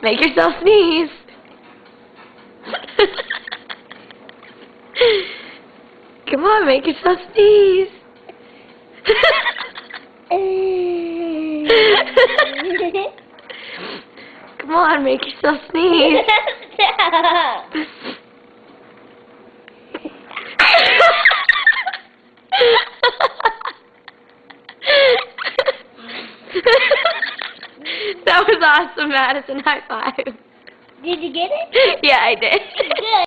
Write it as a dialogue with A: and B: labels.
A: Make yourself sneeze. Come on, make yourself sneeze. Come on, make yourself sneeze. That was awesome, Madison. High five.
B: Did you get it?
A: Yeah, I did.